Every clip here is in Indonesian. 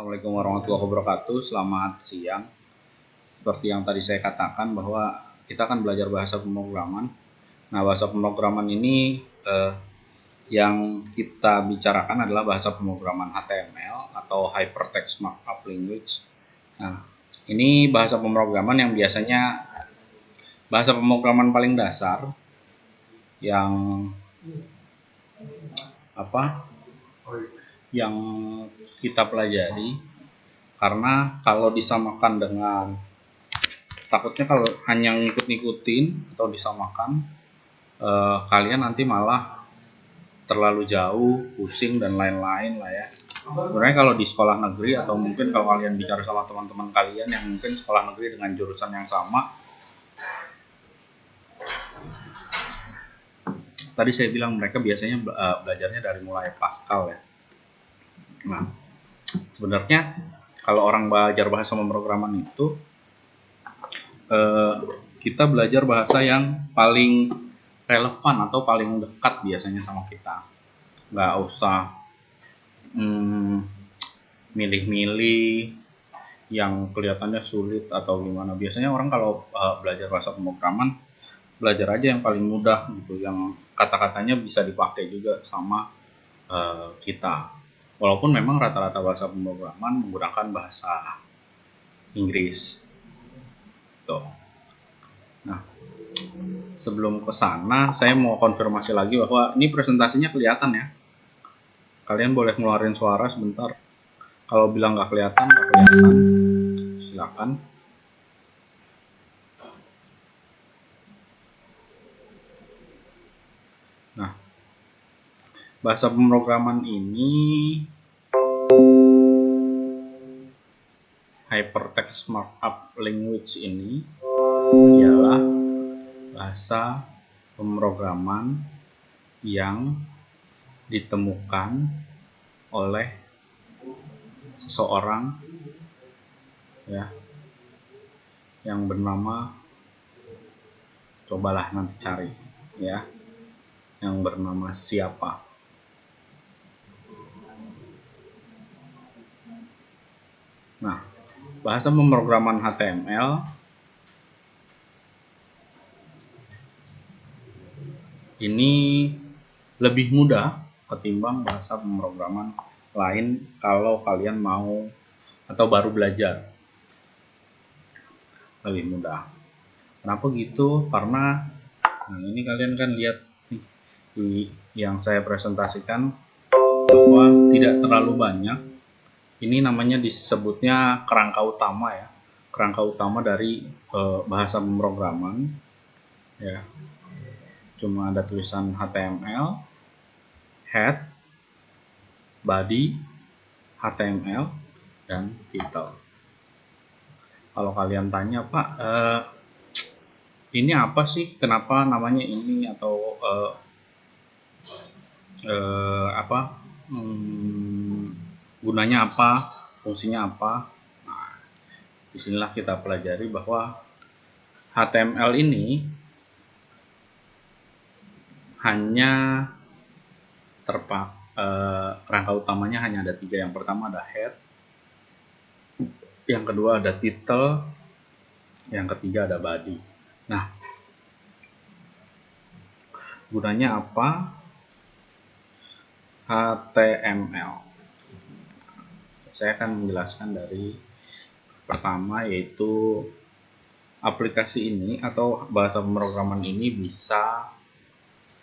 Assalamualaikum warahmatullahi wabarakatuh. Selamat siang. Seperti yang tadi saya katakan bahwa kita akan belajar bahasa pemrograman. Nah, bahasa pemrograman ini yang kita bicarakan adalah bahasa pemrograman HTML atau Hypertext Markup Language. Nah, ini bahasa pemrograman yang biasanya bahasa pemrograman paling dasar yang yang kita pelajari, karena kalau disamakan dengan takutnya kalau hanya ngikut-ngikutin atau disamakan kalian nanti malah terlalu jauh, pusing dan lain-lain lah ya. Sebenarnya kalau di sekolah negeri atau mungkin kalau kalian bicara sama teman-teman kalian yang mungkin sekolah negeri dengan jurusan yang sama, tadi saya bilang mereka biasanya belajarnya dari mulai Pascal ya. Nah, sebenarnya kalau orang belajar bahasa pemrograman itu kita belajar bahasa yang paling relevan atau paling dekat biasanya sama kita. Nggak usah milih-milih yang kelihatannya sulit atau gimana. Biasanya orang kalau belajar bahasa pemrograman belajar aja yang paling mudah gitu, yang kata-katanya bisa dipakai juga sama kita. Walaupun memang rata-rata bahasa pemrograman menggunakan bahasa Inggris. Tuh. Nah, sebelum ke sana saya mau konfirmasi lagi bahwa ini presentasinya kelihatan ya. Kalian boleh ngeluarin suara sebentar. Kalau bilang nggak kelihatan, silakan. Nah, bahasa pemrograman ini Hypertext Markup Language ini ialah bahasa pemrograman yang ditemukan oleh seseorang ya, yang bernama, cobalah nanti cari ya, yang bernama siapa. Nah, bahasa pemrograman HTML ini lebih mudah ketimbang bahasa pemrograman lain kalau kalian mau atau baru belajar. Lebih mudah. Kenapa gitu? Karena ini kalian kan lihat nih, di yang saya presentasikan bahwa tidak terlalu banyak. Ini namanya disebutnya kerangka utama ya, kerangka utama dari bahasa pemrograman ya. Cuma ada tulisan HTML, head, body, HTML, dan title. Kalau kalian tanya, Pak, ini apa sih? Kenapa namanya ini atau gunanya apa, fungsinya apa? Nah, disinilah kita pelajari bahwa HTML ini hanya kerangka utamanya hanya ada 3. Yang pertama ada head, yang kedua ada title, yang ketiga ada body. Nah, gunanya apa HTML? Saya akan menjelaskan dari pertama, yaitu aplikasi ini atau bahasa pemrograman ini bisa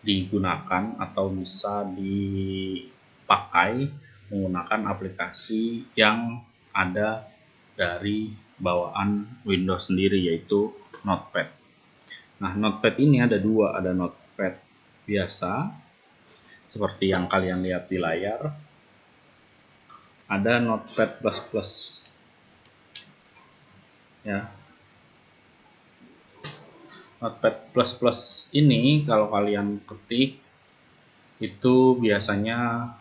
digunakan atau bisa dipakai menggunakan aplikasi yang ada dari bawaan Windows sendiri, yaitu Notepad. Nah, Notepad ini ada 2, ada Notepad biasa seperti yang kalian lihat di layar, ada Notepad++ ya. Notepad++ ini kalau kalian ketik itu biasanya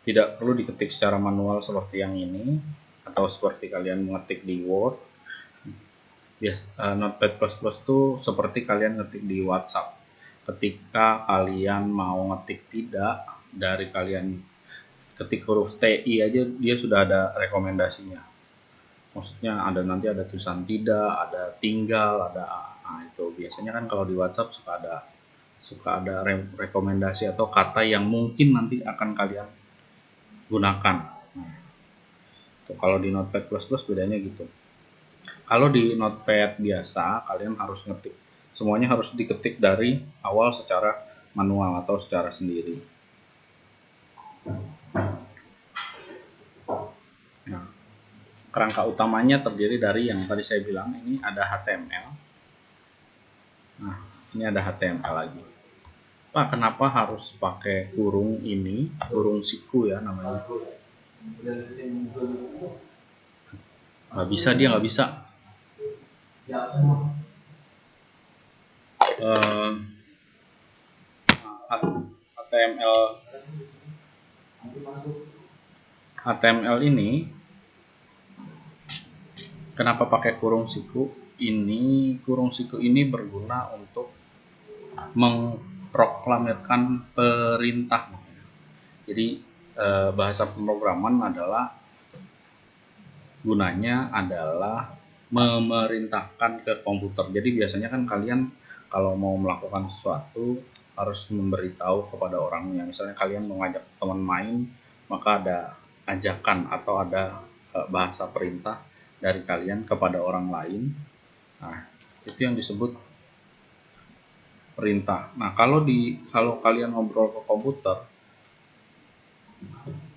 tidak perlu diketik secara manual seperti yang ini atau seperti kalian mengetik di Word. Notepad++ itu seperti kalian ngetik di WhatsApp. Ketika kalian mau ngetik tidak dari ketik huruf TI aja dia sudah ada rekomendasinya. Maksudnya nanti ada tulisan tidak, ada tinggal, ada itu biasanya kan kalau di WhatsApp suka ada rekomendasi atau kata yang mungkin nanti akan kalian gunakan. Nah, kalau di Notepad++ bedanya gitu. Kalau di Notepad biasa kalian harus ngetik, semuanya harus diketik dari awal secara manual atau secara sendiri. Nah, kerangka utamanya terdiri dari yang tadi saya bilang, ini ada HTML. Nah, ini ada HTML lagi. Pak, kenapa harus pakai kurung ini, kurung siku ya namanya? Nggak bisa, dia nggak bisa. HTML ini kenapa pakai kurung siku? Kurung siku ini berguna untuk mengproklamirkan perintah. Jadi bahasa pemrograman gunanya adalah memerintahkan ke komputer. Jadi biasanya kan kalian kalau mau melakukan sesuatu harus memberitahu kepada orangnya. Misalnya kalian mau ngajak teman main, maka ada ajakan atau ada bahasa perintah dari kalian kepada orang lain. Nah, itu yang disebut perintah. Nah, kalau kalian ngobrol ke komputer,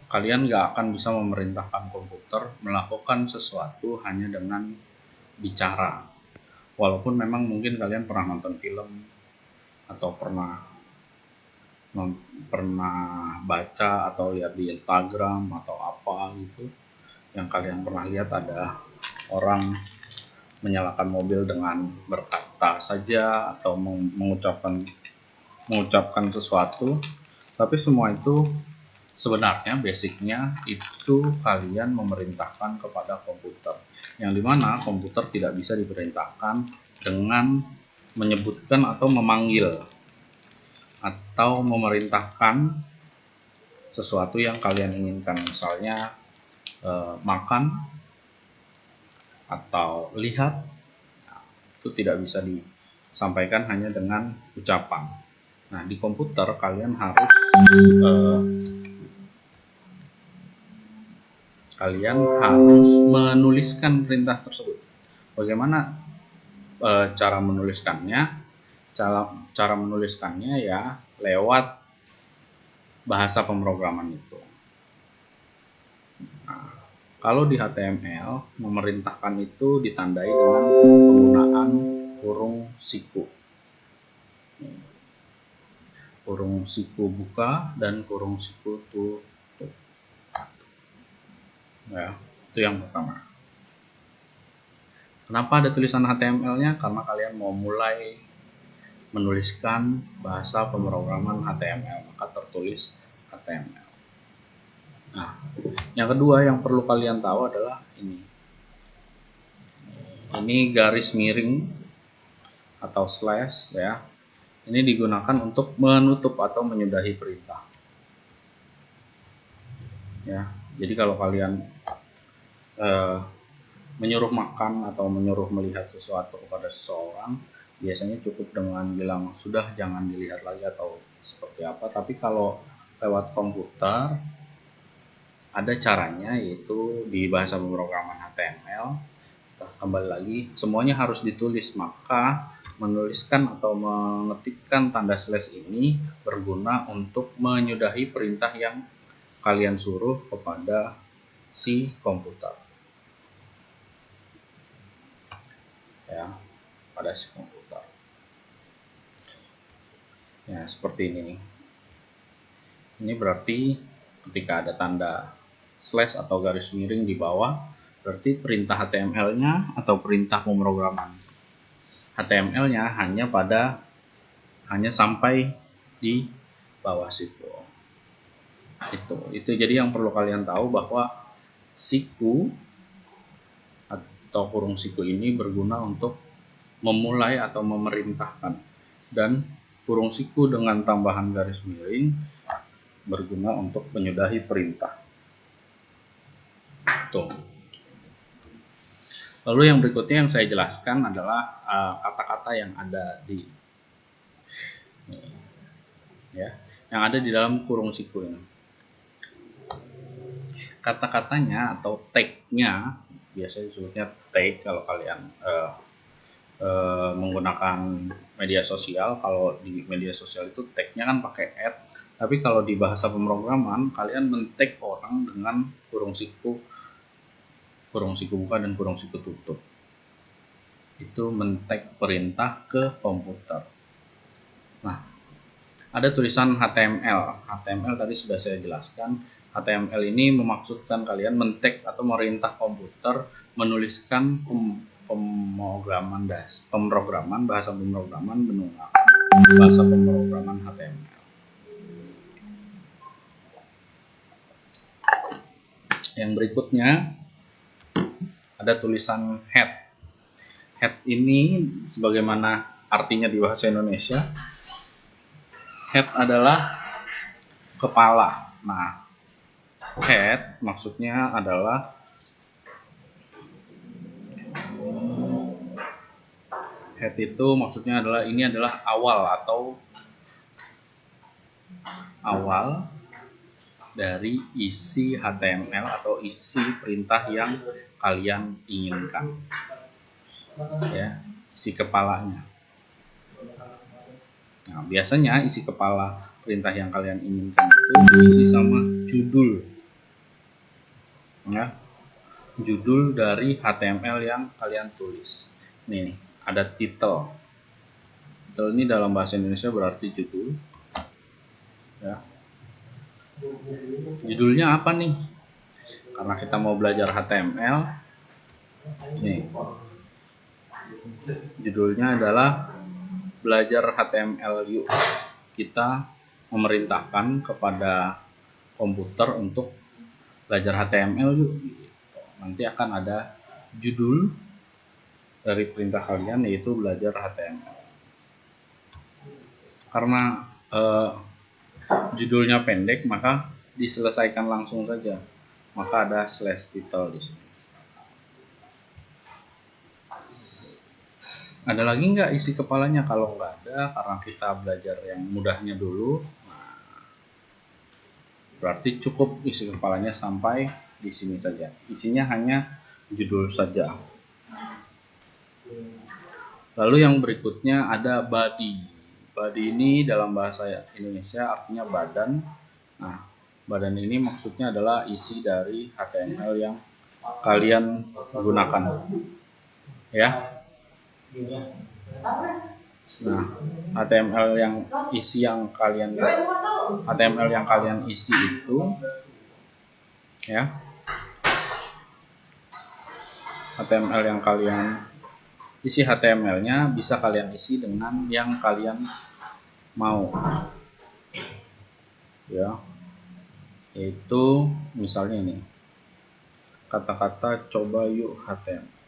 kalian nggak akan bisa memerintahkan komputer melakukan sesuatu hanya dengan bicara. Walaupun memang mungkin kalian pernah nonton film atau pernah baca atau lihat di Instagram atau apa gitu, yang kalian pernah lihat ada orang menyalakan mobil dengan berkata saja atau mengucapkan sesuatu, tapi semua itu sebenarnya basicnya itu kalian memerintahkan kepada komputer, yang dimana komputer tidak bisa diperintahkan dengan menyebutkan atau memanggil atau memerintahkan sesuatu yang kalian inginkan, misalnya makan atau lihat. Nah, itu tidak bisa disampaikan hanya dengan ucapan. Nah, di komputer kalian harus menuliskan perintah tersebut. Bagaimana cara menuliskannya? Cara menuliskannya ya lewat bahasa pemrograman itu. Nah, kalau di HTML, memerintahkan itu ditandai dengan penggunaan kurung siku. Kurung siku buka dan kurung siku tutup. Ya, itu yang pertama. Kenapa ada tulisan HTML-nya? Karena kalian mau mulai menuliskan bahasa pemrograman HTML, maka tertulis HTML. Nah, yang kedua yang perlu kalian tahu adalah ini. Ini garis miring atau slash ya. Ini digunakan untuk menutup atau menyudahi perintah. Ya, jadi kalau kalian menyuruh makan atau menyuruh melihat sesuatu kepada seseorang, biasanya cukup dengan bilang sudah, jangan dilihat lagi atau seperti apa. Tapi kalau lewat komputer ada caranya, yaitu di bahasa pemrograman HTML. Kembali lagi, semuanya harus ditulis, maka menuliskan atau mengetikkan tanda slash ini berguna untuk menyudahi perintah yang kalian suruh kepada si komputer. Ya, pada si komputer. Ya, seperti ini nih. Ini berarti ketika ada tanda slash atau garis miring di bawah, berarti perintah HTML-nya atau perintah pemrograman HTML-nya hanya sampai di bawah situ. Itu jadi yang perlu kalian tahu, bahwa siku atau kurung siku ini berguna untuk memulai atau memerintahkan, dan kurung siku dengan tambahan garis miring berguna untuk menyudahi perintah. Tuh. Lalu yang berikutnya yang saya jelaskan adalah kata-kata yang ada di yang ada di dalam kurung siku ini. Kata-katanya atau tag-nya, biasanya disebutnya tag kalau kalian menggunakan media sosial. Kalau di media sosial itu tag-nya kan pakai add, tapi kalau di bahasa pemrograman kalian men-tag orang dengan kurung siku buka dan kurung siku tutup. Itu men-tag perintah ke komputer. Nah, ada tulisan HTML. HTML tadi sudah saya jelaskan. HTML ini memaksudkan kalian men-tag atau merintah komputer menuliskan bahasa pemrograman menggunakan bahasa pemrograman HTML. Yang berikutnya ada tulisan head. Head ini sebagaimana artinya di bahasa Indonesia, head adalah kepala. Nah, head maksudnya adalah head itu maksudnya adalah ini adalah awal dari isi HTML atau isi perintah yang kalian inginkan. Ya, isi kepalanya. Nah, biasanya isi kepala perintah yang kalian inginkan itu diisi sama judul. Ya. Judul dari HTML yang kalian tulis. Nih, ada title. Title ini dalam bahasa Indonesia berarti judul. Ya. Judulnya apa nih? Karena kita mau belajar HTML. Nih. Judulnya adalah belajar HTML yuk. Kita memerintahkan kepada komputer untuk belajar HTML yuk. Nanti akan ada judul dari perintah kalian, yaitu belajar HTML. Karena judulnya pendek, maka diselesaikan langsung saja. Maka ada slash title di sini. Ada lagi nggak isi kepalanya? Kalau nggak ada, karena kita belajar yang mudahnya dulu, nah, berarti cukup isi kepalanya sampai di sini saja. Isinya hanya judul saja. Lalu yang berikutnya ada body. Body ini dalam bahasa Indonesia artinya badan. Nah, badan ini maksudnya adalah isi dari HTML yang kalian gunakan. Ya. Nah, HTML yang kalian isi itu, ya, HTML yang kalian isi HTML-nya bisa kalian isi dengan yang kalian mau, ya, yaitu misalnya ini kata-kata coba yuk HTML.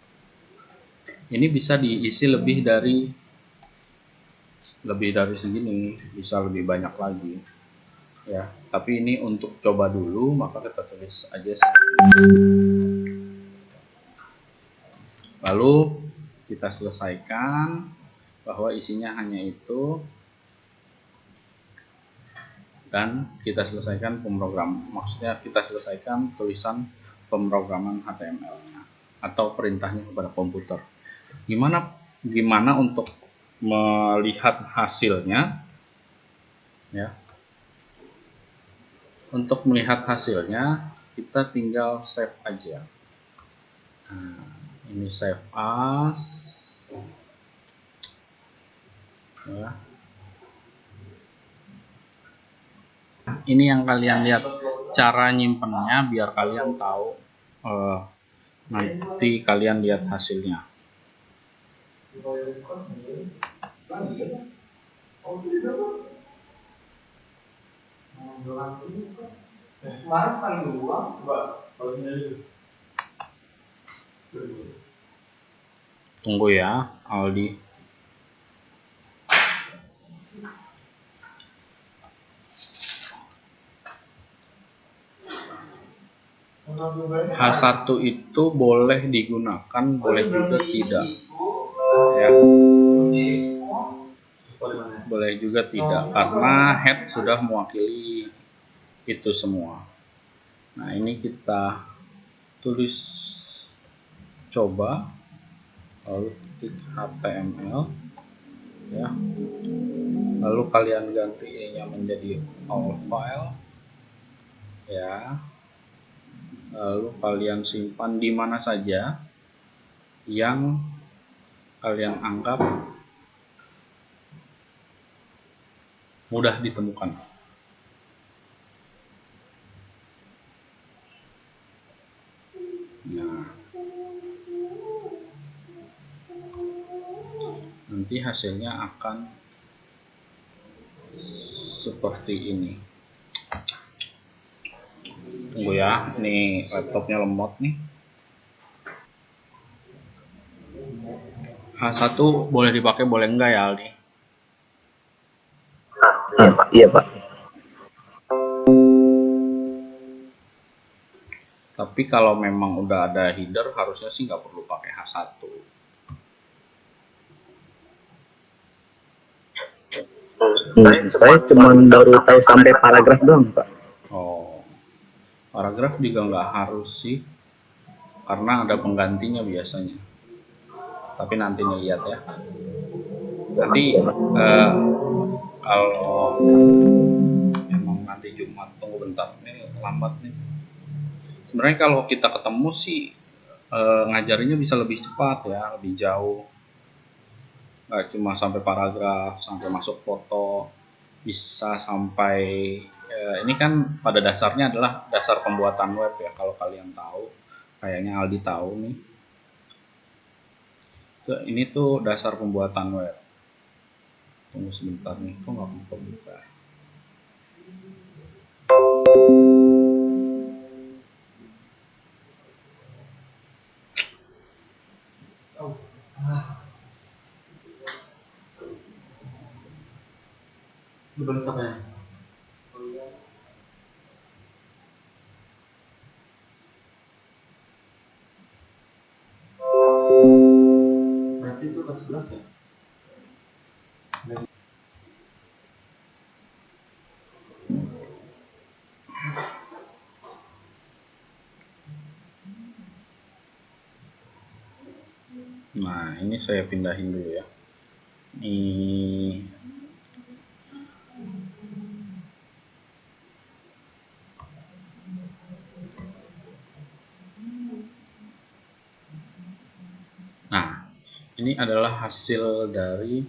Ini bisa diisi lebih dari segini, bisa lebih banyak lagi, ya. Tapi ini untuk coba dulu, maka kita tulis aja seperti ini. Lalu kita selesaikan bahwa isinya hanya itu, dan kita selesaikan maksudnya kita selesaikan tulisan pemrograman HTML-nya atau perintahnya kepada komputer. Gimana untuk melihat hasilnya, ya. Untuk melihat hasilnya kita tinggal save aja. Nah, ini save as, ya. Ini yang kalian lihat cara nyimpennya biar kalian tahu nanti kalian lihat hasilnya. Tunggu ya, Aldi. H1 itu boleh digunakan, boleh juga tidak. Ya. Boleh juga tidak, karena head sudah mewakili itu semua. Nah, ini kita tulis coba, lalu ketik HTML, ya. Lalu kalian ganti ininya menjadi all file, ya. Lalu kalian simpan di mana saja yang kalian anggap mudah ditemukan. Nah, nanti hasilnya akan seperti ini. Tunggu ya, nih laptopnya lemot nih. H1 boleh dipakai, boleh enggak ya, Aldi? Iya Pak. Tapi kalau memang udah ada header, harusnya sih nggak perlu pakai H1. Saya cuma baru tahu sampai paragraf doang Pak. Oh, paragraf juga nggak harus sih, karena ada penggantinya biasanya. Tapi nanti lihat ya. Nanti kalau emang nanti Jumat, tunggu bentar, ini lambat nih. Sebenarnya kalau kita ketemu sih ngajarinnya bisa lebih cepat ya, lebih jauh. Nggak cuma sampai paragraf, sampai masuk foto, bisa sampai ini kan pada dasarnya adalah dasar pembuatan web ya, kalau kalian tahu, kayaknya Aldi tahu nih. Ini tuh dasar pembuatan web. Tunggu sebentar nih, kok nggak buka-buka. Tulis apa ya? Berarti itu kelas 11 ya? Nah, ini saya pindahin dulu ya. Ini nah, ini adalah hasil dari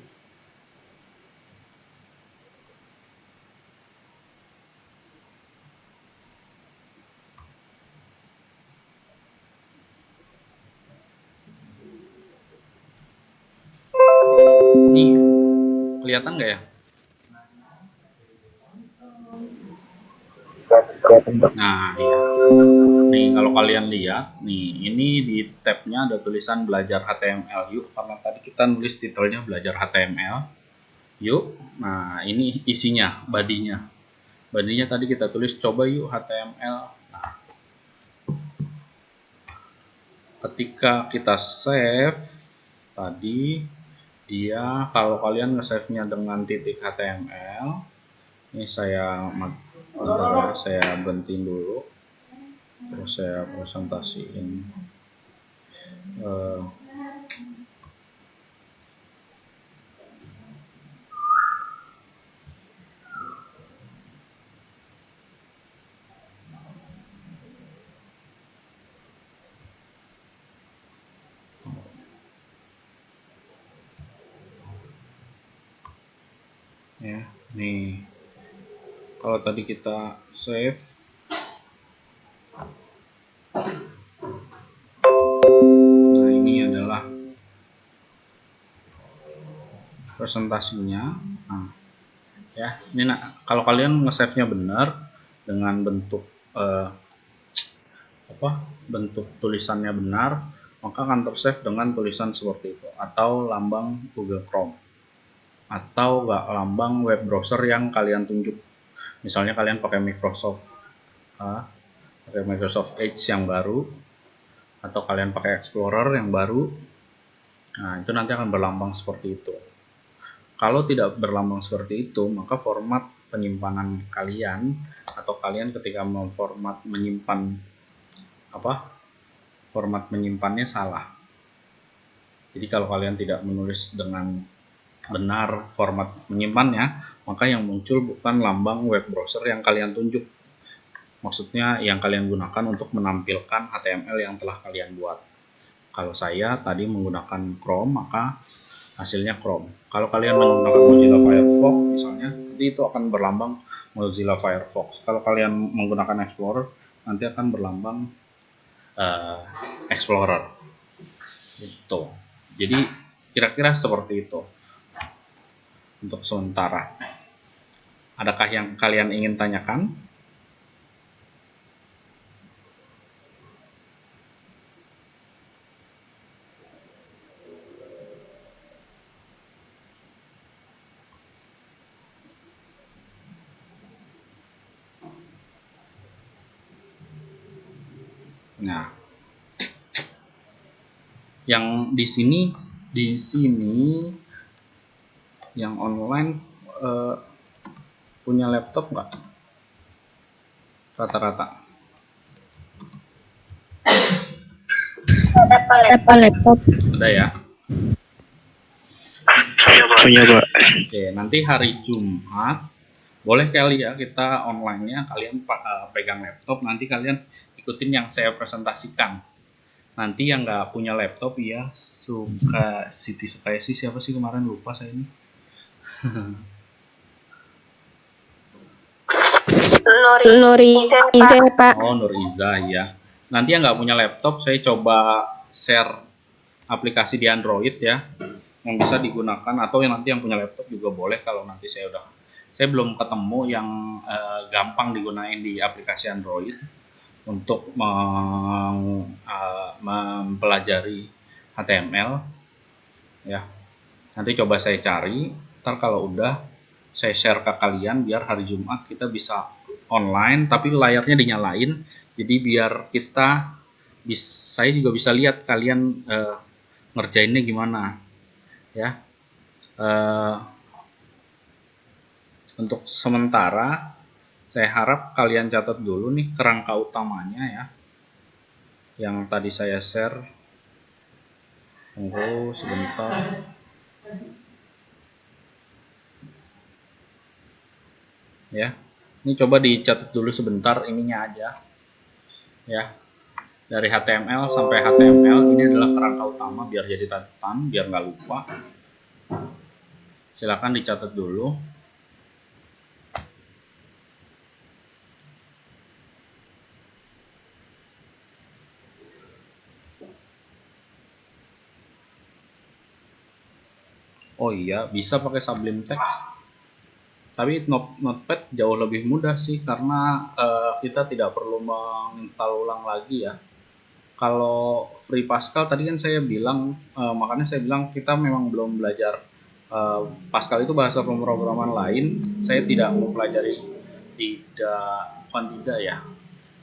ini, kelihatan nggak ya? Nah, iya. Nih, kalau kalian lihat, nih, ini di tabnya ada tulisan belajar HTML yuk, karena tadi kita nulis titelnya belajar HTML yuk. Nah, ini isinya, badinya. Badinya tadi kita tulis coba yuk HTML. Nah, ketika kita save, tadi dia, kalau kalian nge-save-nya dengan titik HTML, ini saya bentar ya, saya berhentiin dulu, terus saya presentasiin. Ya, nih, kalau tadi kita save, nah ini adalah presentasinya. Nah, ya, ini kalau kalian nge-save-nya benar dengan bentuk bentuk tulisannya benar, maka akan tersave dengan tulisan seperti itu, atau lambang Google Chrome, atau lambang web browser yang kalian tunjuk. Misalnya kalian pakai Microsoft pakai Microsoft Edge yang baru, atau kalian pakai Explorer yang baru. Nah, itu nanti akan berlambang seperti itu. Kalau tidak berlambang seperti itu, maka format penyimpanan kalian, atau kalian ketika memformat menyimpan format menyimpannya salah. Jadi kalau kalian tidak menulis dengan benar format menyimpannya, maka yang muncul bukan lambang web browser yang kalian tunjuk. Maksudnya yang kalian gunakan untuk menampilkan HTML yang telah kalian buat. Kalau saya tadi menggunakan Chrome, maka hasilnya Chrome. Kalau kalian menggunakan Mozilla Firefox misalnya, nanti itu akan berlambang Mozilla Firefox. Kalau kalian menggunakan Explorer, nanti akan berlambang Explorer. Itu. Jadi kira-kira seperti itu untuk sementara. Adakah yang kalian ingin tanyakan? Nah, yang di sini yang online punya laptop nggak? Rata-rata. Laptop. Ada ya? Punya, Pak. Oke, nanti hari Jumat boleh kali ya kita online-nya kalian pegang laptop, nanti kalian ikutin yang saya presentasikan. Nanti yang nggak punya laptop ya, Siti Sukaisi siapa sih kemarin, lupa saya ini. Nuri Iza, Pak. Oh, Nur Iza ya. Nanti yang nggak punya laptop, saya coba share aplikasi di Android ya, yang bisa digunakan, atau yang nanti yang punya laptop juga boleh. Kalau nanti saya belum ketemu yang gampang digunain di aplikasi Android untuk mempelajari HTML ya. Nanti coba saya cari, ntar kalau udah saya share ke kalian biar hari Jumat kita bisa online tapi layarnya dinyalain, jadi biar saya juga bisa lihat kalian ngerjainnya gimana ya. Untuk sementara saya harap kalian catat dulu nih kerangka utamanya ya, yang tadi saya share. Tunggu sebentar. Ya, ini coba dicatat dulu sebentar ininya aja ya. Dari HTML sampai HTML ini adalah kerangka utama, biar jadi catatan, biar nggak lupa. Silakan dicatat dulu. Oh iya, bisa pakai Sublime Text. Tapi Notepad jauh lebih mudah sih, karena kita tidak perlu menginstal ulang lagi ya. Kalau Free Pascal tadi kan saya bilang, makanya saya bilang kita memang belum belajar Pascal, itu bahasa pemrograman lain. Saya tidak mempelajari, tidak ya.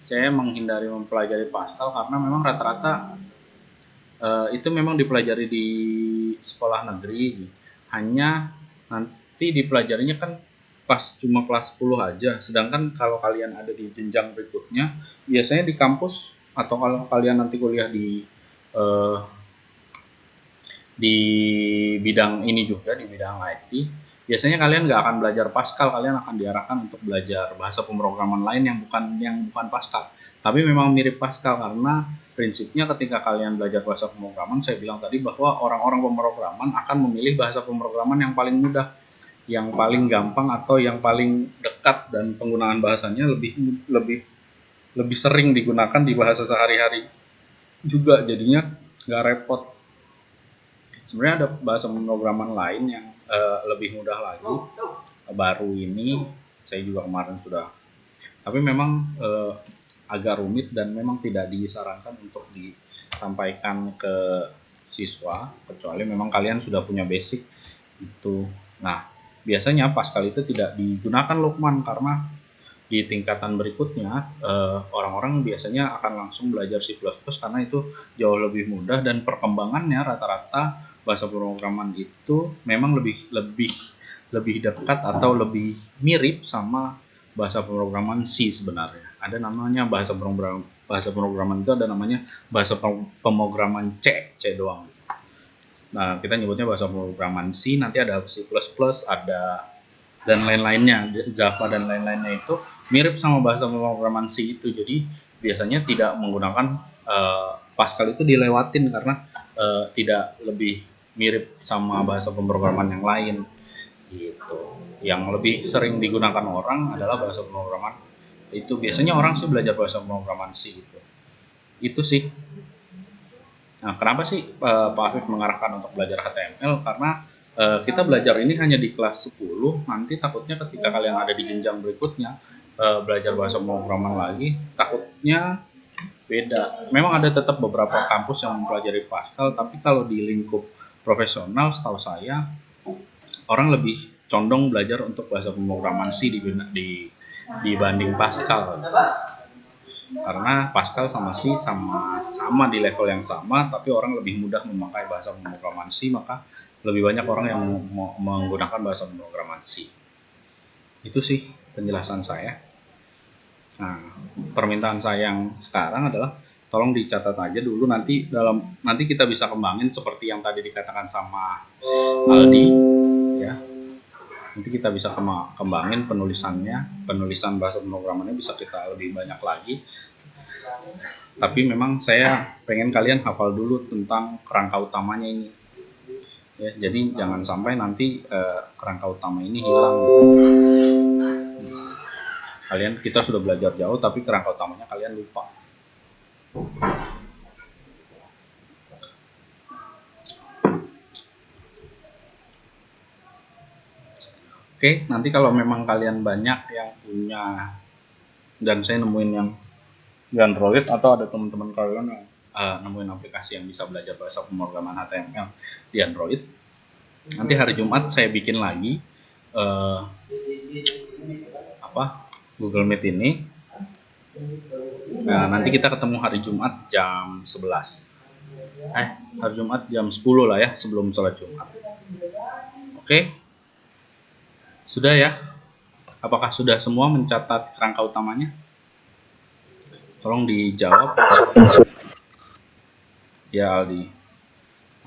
Saya menghindari mempelajari Pascal karena memang rata-rata itu memang dipelajari di sekolah negeri. Hanya nanti dipelajarinya kan pas cuma kelas 10 aja. Sedangkan kalau kalian ada di jenjang berikutnya, biasanya di kampus, atau kalau kalian nanti kuliah di bidang ini juga, di bidang IT, biasanya kalian nggak akan belajar Pascal, kalian akan diarahkan untuk belajar bahasa pemrograman lain yang bukan Pascal. Tapi memang mirip Pascal, karena prinsipnya ketika kalian belajar bahasa pemrograman, saya bilang tadi bahwa orang-orang pemrograman akan memilih bahasa pemrograman yang paling mudah, yang paling gampang, atau yang paling dekat, dan penggunaan bahasanya lebih sering digunakan di bahasa sehari-hari juga, jadinya nggak repot. Sebenarnya ada bahasa pemrograman lain yang lebih mudah lagi, baru ini saya juga kemarin sudah, tapi memang agak rumit dan memang tidak disarankan untuk disampaikan ke siswa, kecuali memang kalian sudah punya basic itu. Nah, biasanya Pascal itu tidak digunakan, Lukman, karena di tingkatan berikutnya orang-orang biasanya akan langsung belajar C++ karena itu jauh lebih mudah dan perkembangannya rata-rata bahasa pemrograman itu memang lebih dekat atau lebih mirip sama bahasa pemrograman C sebenarnya. Ada namanya bahasa pemrograman itu ada namanya bahasa pemrograman C doang. Nah, kita nyebutnya bahasa pemrograman C, nanti ada C++, ada dan lain-lainnya, Java dan lain-lainnya itu mirip sama bahasa pemrograman C itu. Jadi biasanya tidak menggunakan Pascal itu dilewatin karena tidak lebih mirip sama bahasa pemrograman yang lain gitu. Yang lebih sering digunakan orang adalah bahasa pemrograman itu. Biasanya orang sih belajar bahasa pemrograman C gitu. Itu sih. Nah, kenapa sih Pak Afif mengarahkan untuk belajar HTML? Karena kita belajar ini hanya di kelas 10, nanti takutnya ketika kalian ada di jenjang berikutnya belajar bahasa pemrograman lagi, takutnya beda. Memang ada tetap beberapa kampus yang mempelajari Pascal, tapi kalau di lingkup profesional setahu saya orang lebih condong belajar untuk bahasa pemrograman C dibanding Pascal. Karena Pascal sama C sama di level yang sama, tapi orang lebih mudah memakai bahasa pemrograman C, maka lebih banyak orang yang menggunakan bahasa pemrograman C. Itu sih penjelasan saya. Nah, permintaan saya yang sekarang adalah tolong dicatat aja dulu, nanti kita bisa kembangin seperti yang tadi dikatakan sama Aldi ya. Nanti kita bisa kembangin penulisan bahasa pemrogramannya bisa kita lebih banyak lagi. Tapi memang saya pengen kalian hafal dulu tentang kerangka utamanya ini. Ya, jadi jangan sampai nanti kerangka utama ini hilang. Kita sudah belajar jauh tapi kerangka utamanya kalian lupa. Oke, nanti kalau memang kalian banyak yang punya, dan saya nemuin yang di Android atau ada teman-teman kalian yang nemuin aplikasi yang bisa belajar bahasa pemrograman HTML di Android, nanti hari Jumat saya bikin lagi Google Meet ini. Nanti kita ketemu hari Jumat jam 11. Hari Jumat jam 10 lah ya, sebelum sholat Jumat. Oke. Sudah ya? Apakah sudah semua mencatat kerangka utamanya? Tolong dijawab. Ya,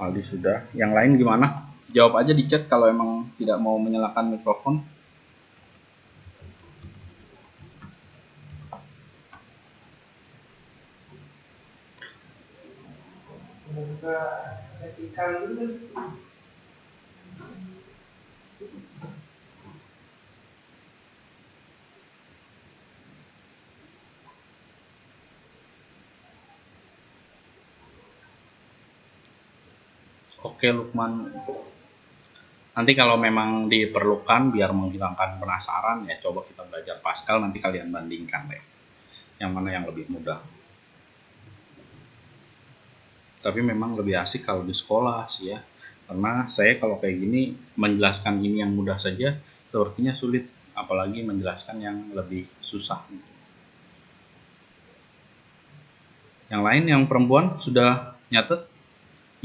Aldi sudah. Yang lain gimana? Jawab aja di chat kalau emang tidak mau menyalakan mikrofon. Oke Lukman, nanti kalau memang diperlukan biar menghilangkan penasaran ya coba kita belajar Pascal, nanti kalian bandingkan deh yang mana yang lebih mudah. Tapi memang lebih asik kalau di sekolah sih ya, karena saya kalau kayak gini menjelaskan ini yang mudah saja sepertinya sulit, apalagi menjelaskan yang lebih susah. Yang lain yang perempuan sudah nyatet?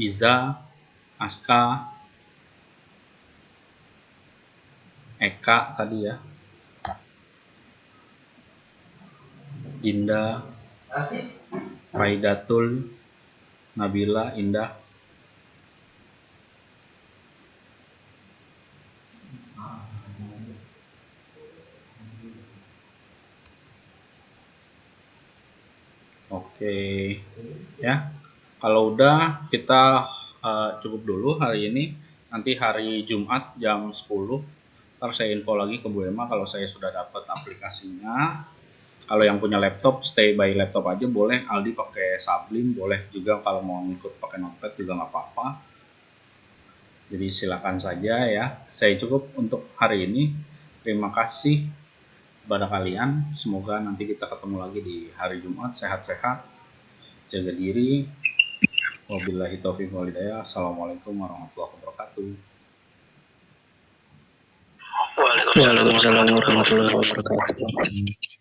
Iza, Aska, Eka tadi ya, Indah, Faidatul, Nabila, Indah. Oke ya, kalau udah kita cukup dulu hari ini. Nanti hari Jumat jam 10 ntar saya info lagi ke Bu Emma kalau saya sudah dapat aplikasinya. Kalau yang punya laptop stay by laptop aja boleh, Aldi pakai Sublime boleh juga, kalau mau ngikut pakai Notepad juga nggak apa-apa. Jadi silakan saja ya. Saya cukup untuk hari ini. Terima kasih kepada kalian. Semoga nanti kita ketemu lagi di hari Jumat. Sehat-sehat, jaga diri. Wabillahi taufiq wal hidayah. Assalamualaikum warahmatullahi wabarakatuh. Waalaikumsalam warahmatullahi wabarakatuh.